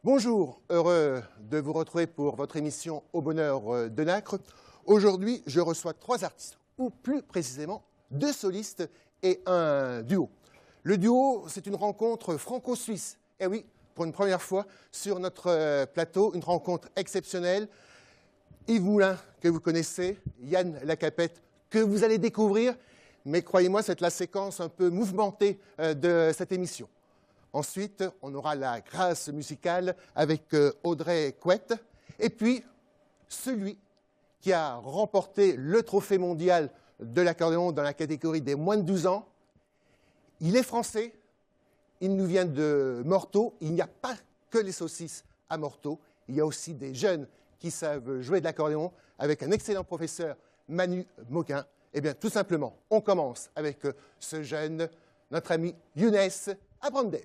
Bonjour, heureux de vous retrouver pour votre émission Au bonheur de Nacre. Aujourd'hui, je reçois 3 artistes, ou plus précisément 2 solistes et un duo. Le duo, c'est une rencontre franco-suisse. Et oui, pour une première fois sur notre plateau, une rencontre exceptionnelle. Yves Moulin, que vous connaissez, Yann Lacapette, que vous allez découvrir. Mais croyez-moi, c'est la séquence un peu mouvementée de cette émission. Ensuite, on aura la grâce musicale avec Audrey Couette. Et puis, celui qui a remporté le trophée mondial de l'accordéon dans la catégorie des moins de 12 ans. Il est français, il nous vient de Morteau. Il n'y a pas que les saucisses à Morteau. Il y a aussi des jeunes qui savent jouer de l'accordéon avec un excellent professeur, Manu Mauguin. Eh bien, tout simplement, on commence avec ce jeune, notre ami Younes Abrandes.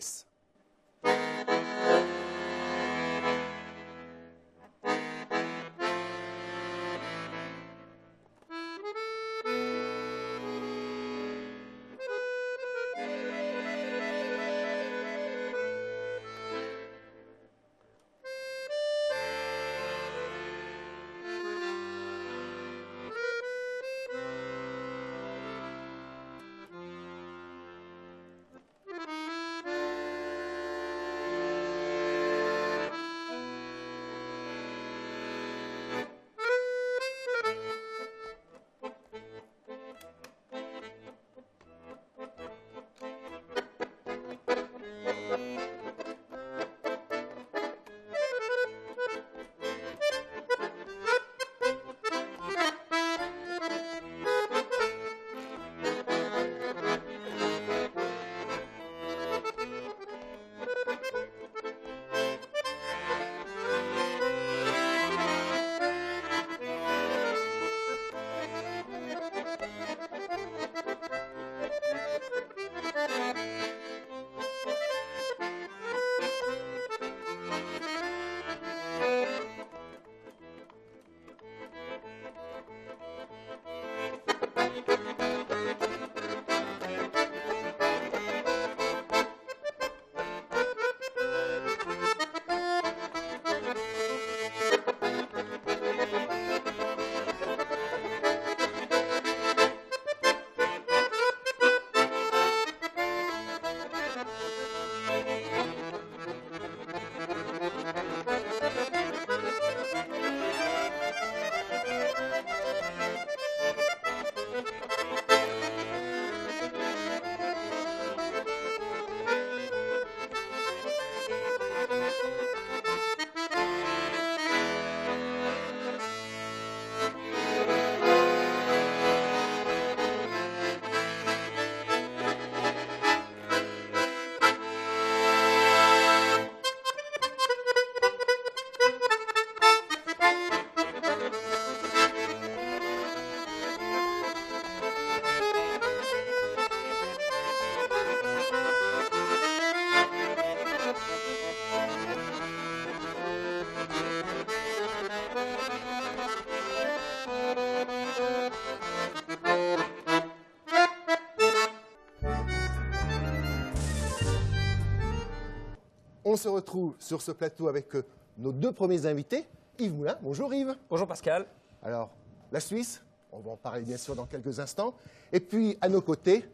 On se retrouve sur ce plateau avec nos 2 premiers invités. Yves Moulin, bonjour Yves. Bonjour Pascal. Alors, la Suisse, on va en parler bien sûr dans quelques instants. Et puis, à nos côtés,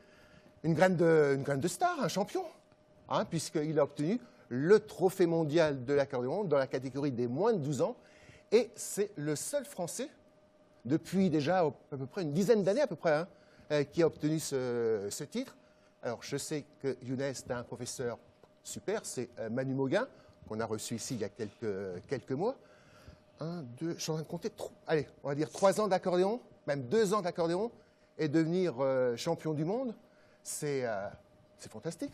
une grande star, un champion, hein, puisqu'il a obtenu le trophée mondial de l'accordéon dans la catégorie des moins de 12 ans. Et c'est le seul Français, depuis déjà à peu près une dizaine d'années à peu près, hein, qui a obtenu ce titre. Alors, je sais que Younes est un professeur super, c'est Manu Mauguin, qu'on a reçu ici il y a quelques mois. 1, 2, je suis en train de compter, allez, on va dire 3 ans d'accordéon, même 2 ans d'accordéon, et devenir champion du monde, c'est fantastique.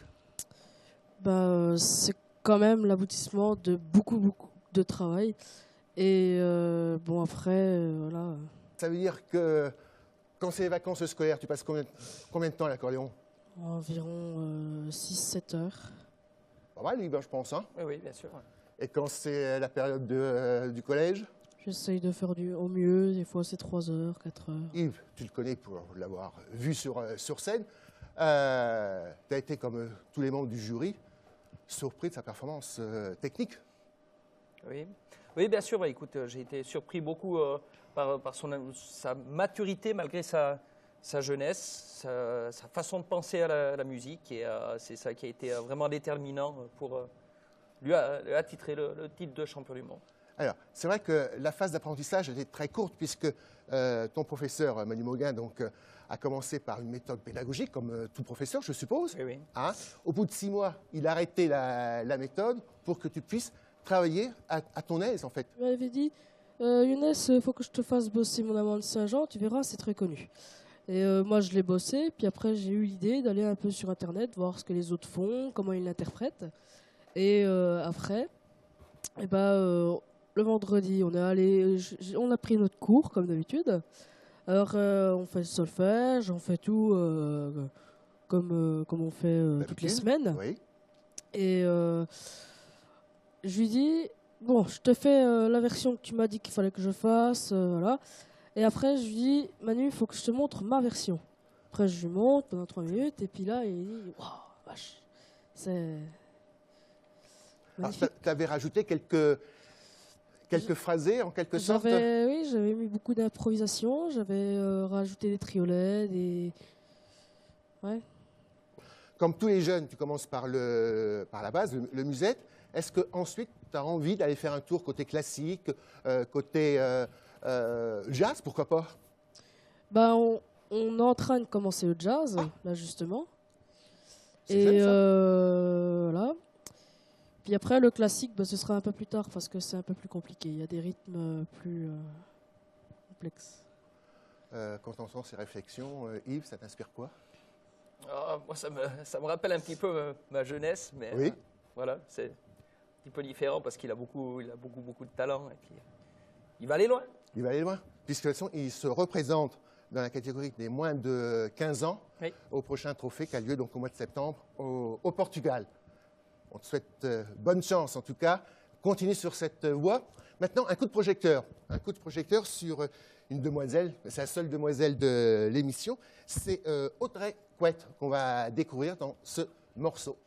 C'est quand même l'aboutissement de beaucoup de travail. Et bon, après, voilà. Ça veut dire que quand c'est les vacances scolaires, tu passes combien de temps à l'accordéon? Environ 6-7 heures. Pas mal, Yves, je pense. Hein. Oui, bien sûr. Et quand c'est la période du collège? J'essaye de faire au mieux, des fois c'est 3 heures, 4 heures. Yves, tu le connais pour l'avoir vu sur scène. Tu as été, comme tous les membres du jury, surpris de sa performance technique. Oui, oui, bien sûr. Bah, écoute, j'ai été surpris beaucoup par sa maturité malgré sa jeunesse, sa façon de penser à la musique. Et c'est ça qui a été vraiment déterminant pour lui attitrer le titre de champion du monde. Alors, c'est vrai que la phase d'apprentissage était très courte puisque ton professeur, Manu Mauguin, donc, a commencé par une méthode pédagogique, comme tout professeur, je suppose. Oui, oui. Hein. Au bout de 6 mois, il a arrêté la méthode pour que tu puisses travailler à ton aise, en fait. Il m'avait dit, Younes, il faut que je te fasse bosser mon amant de Saint-Jean, tu verras, c'est très connu. Et moi, je l'ai bossé, puis après, j'ai eu l'idée d'aller un peu sur Internet, voir ce que les autres font, comment ils l'interprètent. Et après, eh ben, le vendredi, on est allé, on a pris notre cours, comme d'habitude. Alors, on fait le solfège, on fait tout comme on fait toutes les semaines. Oui. Et je lui dis, bon, je te fais la version que tu m'as dit qu'il fallait que je fasse, voilà. Et après, je lui dis, Manu, il faut que je te montre ma version. Après, je lui montre pendant 3 minutes, et puis là, il dit, waouh, vache, c'est magnifique. Tu avais rajouté quelques phrasés, en quelque sorte. Oui, j'avais mis beaucoup d'improvisation, j'avais rajouté des triolets, Ouais. Comme tous les jeunes, tu commences par la base, le musette. Est-ce qu'ensuite, tu as envie d'aller faire un tour côté classique, côté jazz, pourquoi pas? Bah, on est en train de commencer le jazz, là, justement. C'est jeune, ça. Voilà. Puis après, le classique, bah, ce sera un peu plus tard, parce que c'est un peu plus compliqué. Il y a des rythmes plus complexes. Quand on entend ces réflexions, Yves, ça t'inspire quoi? Moi, ça me rappelle un petit peu ma jeunesse, mais Oui. Voilà, c'est un petit peu différent parce qu'il a beaucoup de talent et puis il va aller loin. Il va aller loin, puisque de toute façon, il se représente dans la catégorie des moins de 15 ans Oui. au prochain trophée qui a lieu donc au mois de septembre au Portugal. On te souhaite bonne chance en tout cas. Continue sur cette voie. Maintenant, un coup de projecteur. Un coup de projecteur sur une demoiselle, c'est la seule demoiselle de l'émission. C'est Audrey Couette qu'on va découvrir dans ce morceau.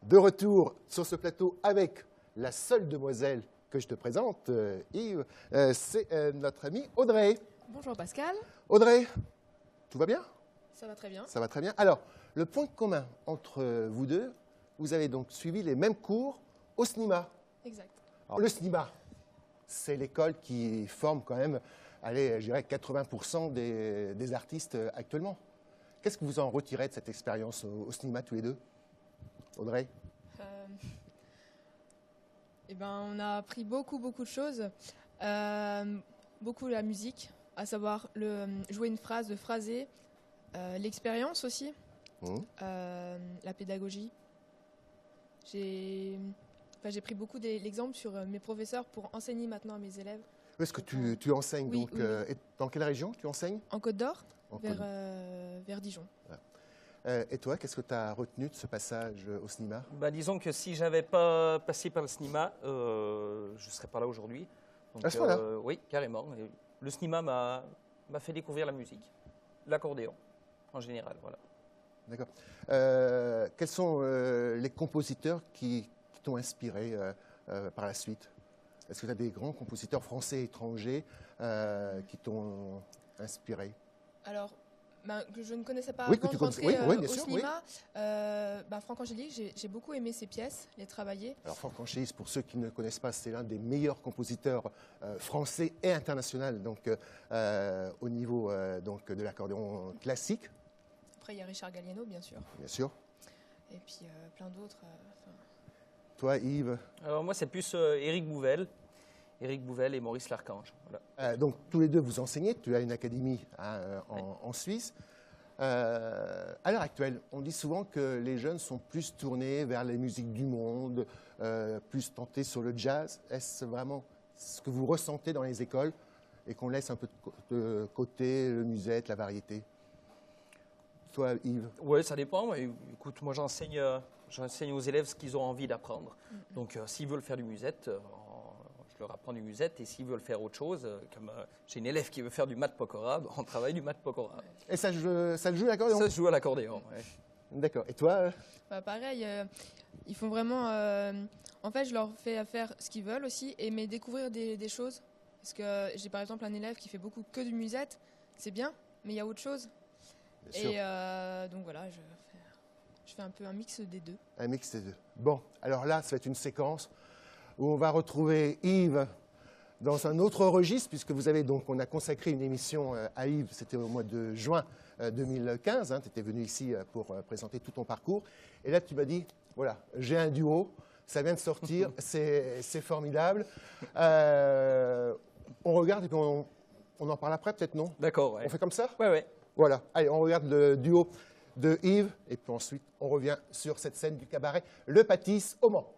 De retour sur ce plateau avec la seule demoiselle que je te présente, Yves, c'est notre amie Audrey. Bonjour Pascal. Audrey, tout va bien? Ça va très bien. Ça va très bien. Alors, le point commun entre vous deux, vous avez donc suivi les mêmes cours au SNIMA. Exact. Alors, le SNIMA, c'est l'école qui forme quand même, allez, je dirais 80% des artistes actuellement. Qu'est-ce que vous en retirez de cette expérience au SNIMA tous les deux? Audrey? Eh ben, on a appris beaucoup de choses. Beaucoup la musique, à savoir jouer une phrase, le phraser, l'expérience aussi, la pédagogie. J'ai pris beaucoup l'exemple sur mes professeurs pour enseigner maintenant à mes élèves. Est-ce que tu enseignes Oui, donc oui. et dans quelle région tu enseignes? En Côte d'Or, En Côte d'Or. vers Dijon. Et toi, qu'est-ce que tu as retenu de ce passage au SNIMA? Bah, disons que si j'avais pas passé par le SNIMA, je ne serais pas là aujourd'hui. Donc, À ce point-là? oui, carrément. Et le SNIMA m'a fait découvrir la musique, l'accordéon en général. Voilà. D'accord. Quels sont les compositeurs qui t'ont inspiré par la suite? Est-ce que tu as des grands compositeurs français et étrangers qui t'ont inspiré? Alors, que je ne connaissais pas Oui, que avant tu de connaissais. rentrer Oui, bien au sûr, cinéma. Franck Angélique, j'ai beaucoup aimé ses pièces, les travailler. Alors Franck Angélique, pour ceux qui ne le connaissent pas, c'est l'un des meilleurs compositeurs français et international donc, au niveau donc, de l'accordéon classique, Après, il y a Richard Galliano, bien sûr. bien sûr. Et puis plein d'autres. Toi, Yves, Alors moi, c'est plus Éric Bouvel et Maurice Larchange. Voilà. donc tous les deux vous enseignez, tu as une académie en Suisse. À l'heure actuelle, on dit souvent que les jeunes sont plus tournés vers les musiques du monde, plus tentés sur le jazz. Est-ce vraiment ce que vous ressentez dans les écoles et qu'on laisse un peu de côté le musette, la variété? Toi, Yves? Oui, ça dépend. Mais, écoute, moi, j'enseigne aux élèves ce qu'ils ont envie d'apprendre. Donc, s'ils veulent faire du musette, je leur apprends du musette. Et s'ils veulent faire autre chose, comme j'ai une élève qui veut faire du mat pokora, on travaille du mat pokora. Et ça le joue l'accordéon? Ça se joue à l'accordéon. Ouais. D'accord. Et toi? Pareil, ils font vraiment. En fait, je leur fais faire ce qu'ils veulent aussi, mais découvrir des choses. Parce que j'ai par exemple un élève qui fait beaucoup que du musette, c'est bien, mais il y a autre chose. Bien sûr. Et donc voilà, je fais un peu un mix des deux. Un mix des deux. Bon, alors là, ça va être une séquence où on va retrouver Yves dans un autre registre, puisque vous avez donc, on a consacré une émission à Yves, c'était au mois de juin 2015, tu étais venu ici pour présenter tout ton parcours, et là tu m'as dit, voilà, j'ai un duo, ça vient de sortir, c'est formidable. On regarde et puis on en parle après peut-être, non? D'accord. Ouais. On fait comme ça? Ouais. Voilà, allez, on regarde le duo de Yves, et puis ensuite on revient sur cette scène du cabaret Le Pâtisse au Mans.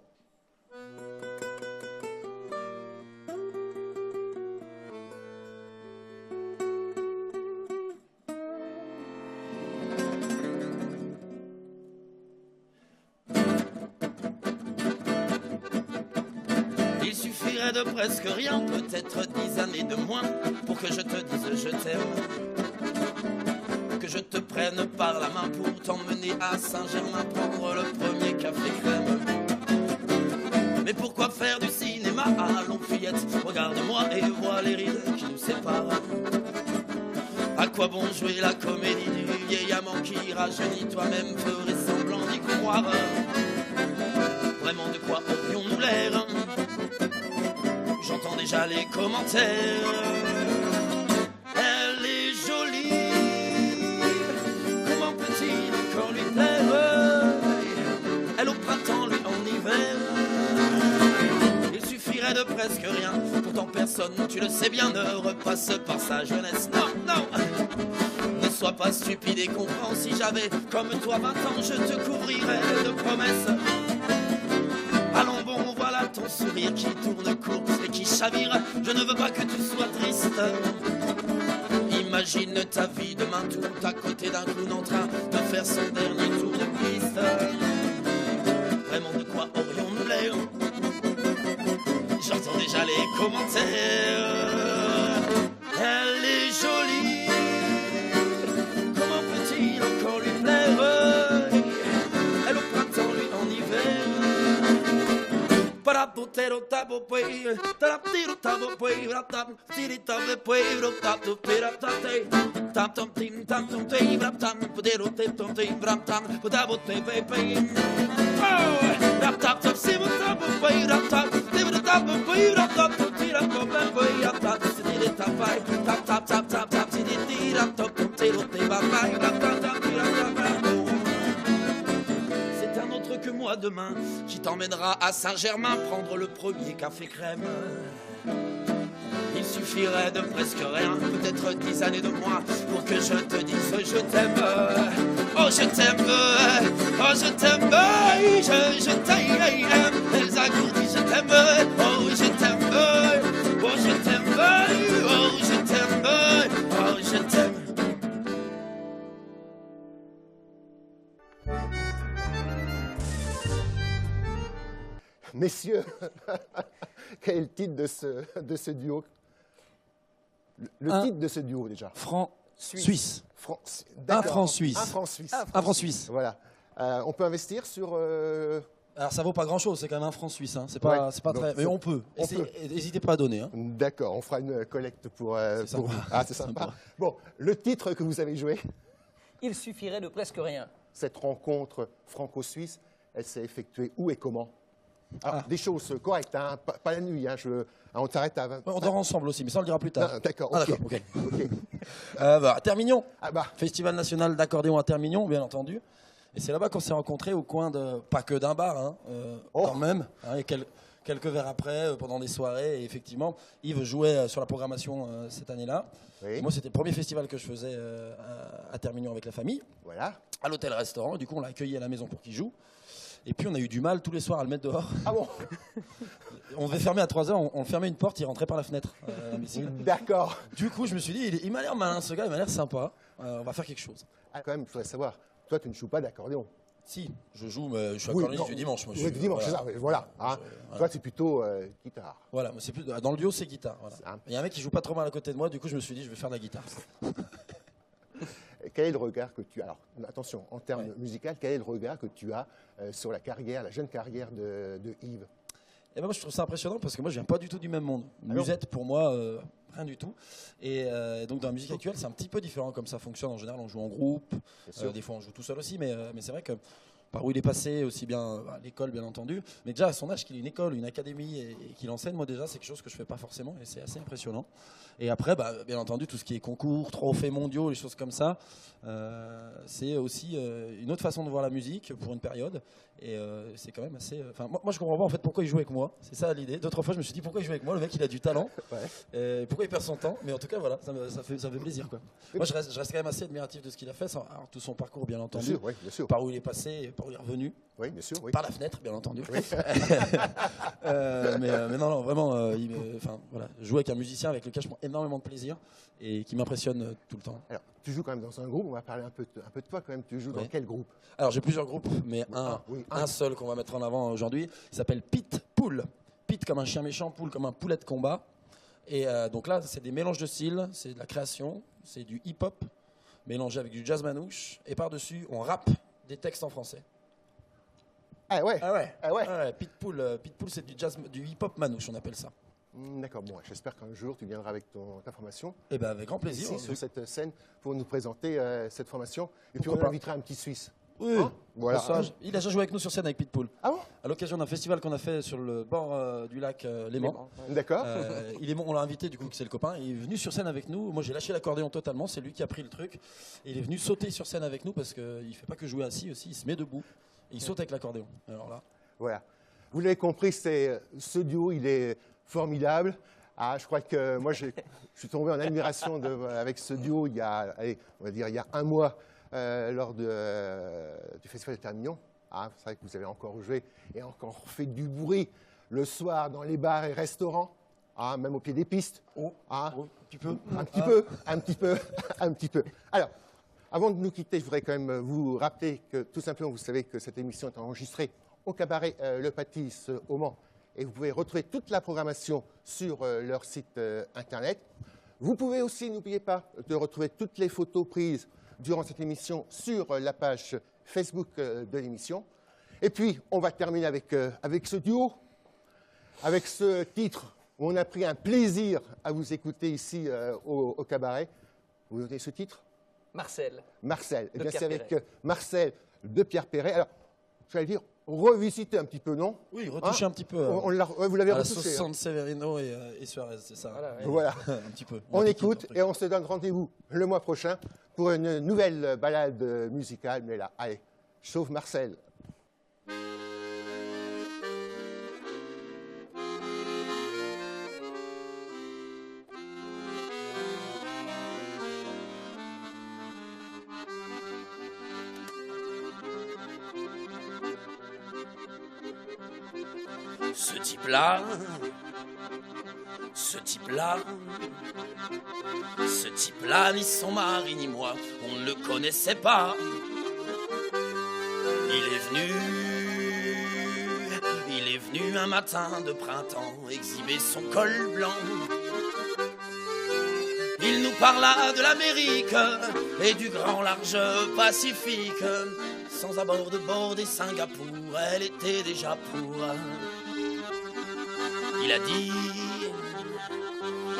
Il suffirait de presque rien, peut-être 10 années de moins, pour que je te dise je t'aime. Que je te prenne par la main pour t'emmener à Saint-Germain prendre le premier café crème. Mais pourquoi faire du cinéma? Allons fillette, regarde-moi et vois les rides qui nous séparent. À quoi bon jouer la comédie du vieil amant qui rajeunit? Toi-même ferais semblant d'y croire. Vraiment de quoi aurions-nous l'air? J'entends déjà les commentaires. Elle est jolie, comment peut-il encore lui plaire? Elle au printemps, lui en hiver. Il suffirait de presque rien, pourtant personne, tu le sais bien, ne repasse par sa jeunesse. Non, non, ne sois pas stupide et comprends, si j'avais comme toi 20 ans, je te couvrirais de promesses. Allons bon, voilà ton sourire qui tourne court et qui chavire. Je ne veux pas que tu sois triste. Imagine ta vie demain tout à côté d'un clown en train de faire son dernier tour de piste. Vraiment de quoi aurions-nous l'air? J'entends déjà les commentaires. Elle est jolie, comment peut-il encore lui plaire? Elle au printemps, lui en hiver. C'est un autre que moi demain qui t'emmènera à Saint-Germain prendre le premier café crème. Il suffirait de presque rien, peut-être 10 années de moins, pour que je te dise je t'aime. Oh je t'aime, oh je t'aime, je t'aime. Elsa Gourdi, je t'aime, oh je t'aime, oh je t'aime, oh je t'aime, oh je t'aime. Messieurs, quel est le titre de ce duo? Le titre de ce duo déjà. Franc-Suisse. D'accord. Un franc-suisse. Un franc-suisse. Un franc-suisse. Voilà. On peut investir sur... Alors ça vaut pas grand-chose, c'est quand même un franc-suisse. Hein. C'est pas, Ouais. c'est pas Donc, très... Mais on peut. N'hésitez pas à donner. Hein. D'accord, on fera une collecte pour sympa. vous. Ah, c'est sympa. Bon, le titre que vous avez joué, Il suffirait de presque rien. cette rencontre franco-suisse, elle s'est effectuée où et comment? Alors, des choses correctes, hein, pas la nuit. Hein, on t'arrête à 20. On dort ensemble aussi, mais ça on le dira plus tard. Ah, d'accord, Ah, ok. d'accord, ok. Ok. À Termignon, Ah bah, Festival national d'accordéon à Termignon, bien entendu. Et c'est là-bas qu'on s'est rencontrés au coin de, pas que d'un bar, hein, quand même. Hein, et quelques verres après, pendant des soirées. Et effectivement, Yves jouait sur la programmation cette année-là. oui, Moi, c'était le premier festival que je faisais à Termignon avec la famille, voilà. à l'hôtel-restaurant. Du coup, on l'a accueilli à la maison pour qu'il joue. Et puis, on a eu du mal tous les soirs à le mettre dehors. Ah bon? On devait fermer à 3h, on fermait une porte, il rentrait par la fenêtre. D'accord. Du coup, je me suis dit, il m'a l'air malin ce gars, il m'a l'air sympa. On va faire quelque chose. Ah, quand même, il faudrait savoir, toi, tu ne joues pas d'accordéon. Si, je joue, mais je suis Oui, accordéoniste non, du dimanche. Moi, je Oui, suis- du dimanche, voilà. c'est ça, oui, voilà. Hein. Voilà. Toi, c'est plutôt guitare. Voilà, moi, c'est plus dans le duo, c'est guitare. Voilà. C'est un- Il y a un mec qui joue pas trop mal à côté de moi, du coup, je me suis dit, je vais faire de la guitare. Quel est le regard que tu as? Alors, attention, en termes Ouais. musicaux, quel est le regard que tu as sur la carrière, la jeune carrière de Yves? Et ben moi, je trouve ça impressionnant parce que moi, je viens pas du tout du même monde. Ah non. Musette, pour moi, rien du tout. Et donc, dans la musique actuelle, c'est un petit peu différent comme ça fonctionne. En général, on joue en groupe. Bien sûr. Des fois, on joue tout seul aussi. Mais c'est vrai que par où il est passé, aussi bien à l'école, bien entendu. Mais déjà, à son âge, qu'il ait une école, une académie et qu'il enseigne, moi, déjà, c'est quelque chose que je fais pas forcément. Et c'est assez impressionnant. Et après, bien entendu, tout ce qui est concours, trophées mondiaux, les choses comme ça, c'est aussi une autre façon de voir la musique pour une période. Et c'est quand même assez. Enfin, moi, je comprends pas en fait pourquoi il joue avec moi. C'est ça l'idée. D'autres fois, je me suis dit pourquoi il joue avec moi. Le mec, il a du talent. Ouais. Pourquoi il perd son temps. Mais en tout cas, voilà, ça fait plaisir, quoi. Moi, je reste quand même assez admiratif de ce qu'il a fait, alors, tout son parcours, bien Bien entendu. sûr, oui, bien sûr. Par où il est passé, et par où il est revenu. Oui, bien sûr, oui. Par la fenêtre, bien entendu. Mais non, vraiment, voilà, jouer avec un musicien avec lequel je prends énormément de plaisir et qui m'impressionne tout le temps. Alors, tu joues quand même dans un groupe, on va parler un peu de toi quand même. Tu joues dans Oui. quel groupe? Alors j'ai plusieurs groupes, mais un seul qu'on va mettre en avant aujourd'hui, il s'appelle Pit Pool. Pit comme un chien méchant, Pool comme un poulet de combat. Et donc là, c'est des mélanges de styles, c'est de la création, c'est du hip-hop mélangé avec du jazz manouche. Et par-dessus, on rappe des textes en français. Ah ouais. Ah ouais, Ah ouais. Pitbull, c'est du jazz, du hip-hop manouche, on appelle ça. D'accord, bon, j'espère qu'un jour tu viendras avec ta formation Et ben avec grand plaisir. ici sur cette scène pour nous présenter cette formation. Et puis Pourquoi on pas. invitera un petit Suisse. Oui, Hein voilà. il a déjà joué avec nous sur scène avec Pitbull. Ah bon? À l'occasion d'un festival qu'on a fait sur le bord du lac Léman. D'accord. On l'a invité, du coup, c'est le copain. Il est venu sur scène avec nous. Moi, j'ai lâché l'accordéon totalement. C'est lui qui a pris le truc. Et il est venu sauter sur scène avec nous parce qu'il ne fait pas que jouer assis aussi. Il se met debout. Et il saute avec l'accordéon. Alors là. Voilà. Vous l'avez compris, ce duo, il est formidable. Ah, je crois que moi, je suis tombé en admiration avec ce duo il y a, on va dire, il y a un mois lors du Festival de Termignon. Ah, c'est vrai que vous avez encore joué et encore fait du bruit le soir dans les bars et restaurants, même au pied des pistes. Ah, un petit peu. Un petit peu. Alors, avant de nous quitter, je voudrais quand même vous rappeler que tout simplement, vous savez que cette émission est enregistrée au cabaret Le Pâtis au Mans. Et vous pouvez retrouver toute la programmation sur leur site internet. Vous pouvez aussi, n'oubliez pas, de retrouver toutes les photos prises durant cette émission sur la page Facebook de l'émission. Et puis, on va terminer avec ce duo. avec ce titre où on a pris un plaisir à vous écouter ici au cabaret. Vous notez ce titre? Marcel. Marcel. Eh De bien, Pierre c'est avec Perret. Marcel de Pierre Perret. Alors, j'allais dire, revisiter un petit peu, non? Oui, retoucher un petit peu. Vous l'avez à la retouché. sauce Severino et Suarez, c'est ça. Voilà, ouais. Voilà. Un petit peu. On La piquine, écoute un truc. et on se donne rendez-vous le mois prochain pour une nouvelle balade musicale. Mais là, allez, chauffe Marcel. Ce type-là, ce type-là, ce type-là, ni son mari ni moi, on ne le connaissait pas. Il est venu un matin de printemps exhiber son col blanc. Il nous parla de l'Amérique et du grand large Pacifique. Sans abord de bord des Singapour, elle était déjà pour. Il a dit,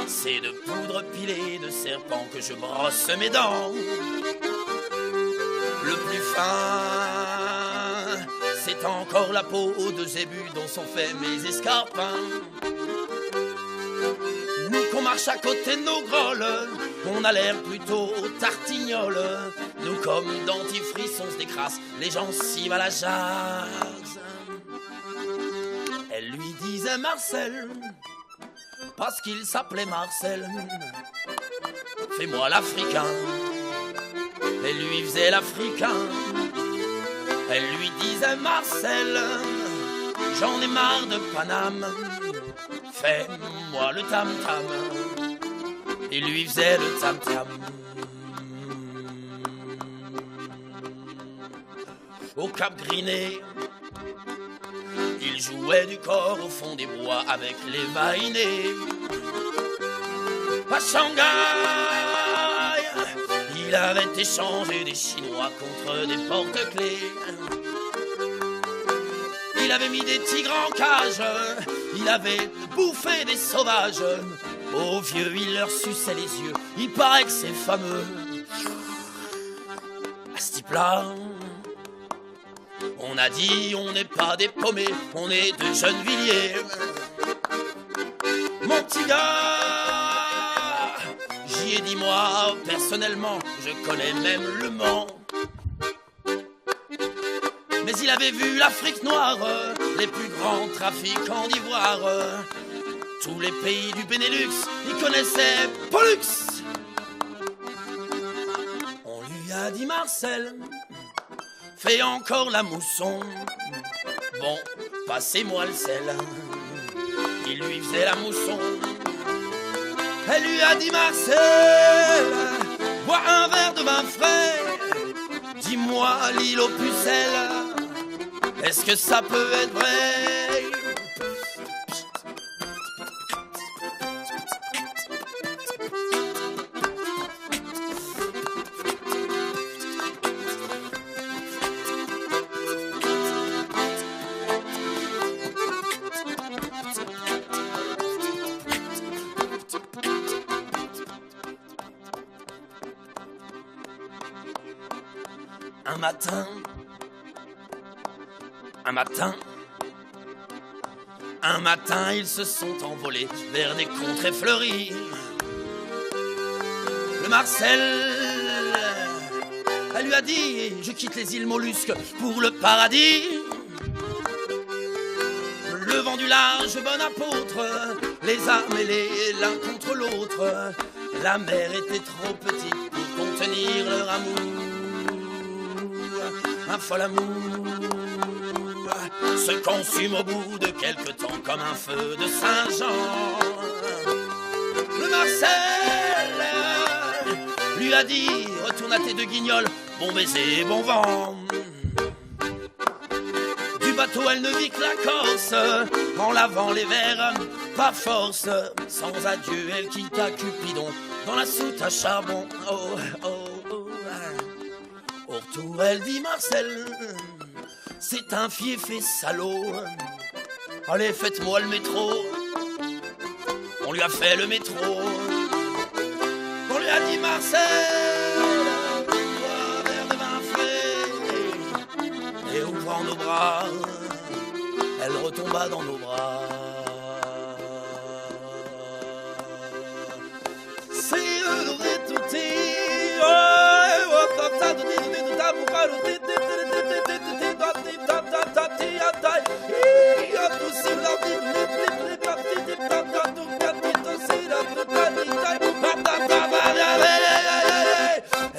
c'est de poudre pilée de serpent que je brosse mes dents. Le plus fin, c'est encore la peau de zébu dont sont faits mes escarpins. Nous qu'on marche à côté de nos grolles, on a l'air plutôt tartignole. Nous comme dentifrice, on se décrasse les gencives à la jase. Elle lui disait Marcel, parce qu'il s'appelait Marcel. Fais-moi l'Africain. Elle lui faisait l'Africain. Elle lui disait Marcel, j'en ai marre de Paname. Fais-moi le tam-tam. Il lui faisait le tam-tam. Au Cap Griné, il jouait du corps au fond des bois avec les vainés. À Shanghai, il avait échangé des Chinois contre des porte-clés. Il avait mis des tigres en cage, il avait bouffé des sauvages. Aux vieux, il leur suçait les yeux, il paraît que c'est fameux. À ce type-là, on a dit on n'est pas des paumés, on est de Gennevilliers. Mon petit gars, j'y ai dit moi, personnellement, je connais même le Mans. Mais il avait vu l'Afrique noire, les plus grands trafiquants d'ivoire. Tous les pays du Benelux, il connaissait Pollux. On lui a dit Marcel, fais encore la mousson. Bon, passez-moi le sel. Il lui faisait la mousson. Elle lui a dit Marcel, bois un verre de vin frais. Dis-moi l'île aux pucelles, est-ce que ça peut être vrai? Un matin, ils se sont envolés vers des contrées fleuries. Le Marcel, elle lui a dit, je quitte les îles Mollusques pour le paradis. Le vent du large, bon apôtre, les a mêlés l'un contre l'autre. La mer était trop petite pour contenir leur amour. Un fol amour se consume au bout de quelque temps comme un feu de Saint-Jean. Le Marcel lui a dit, retourne à tes deux guignols, bon baiser, bon vent. Du bateau elle ne vit que la Corse, en lavant les verres, pas force. Sans adieu elle quitta Cupidon dans la soute à charbon. Oh, oh, oh. Au retour, elle dit Marcel, c'est un fiefé salaud. Allez, faites-moi le métro. On lui a fait le métro. On lui a dit Marcel, bois un verre de vin frais. Et ouvrant nos bras, elle retomba dans nos bras. C'est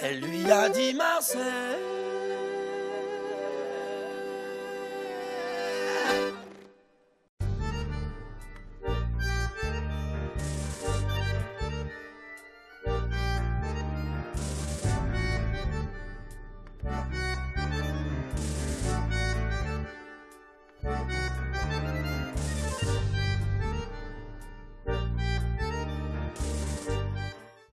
elle lui a dit Marcel.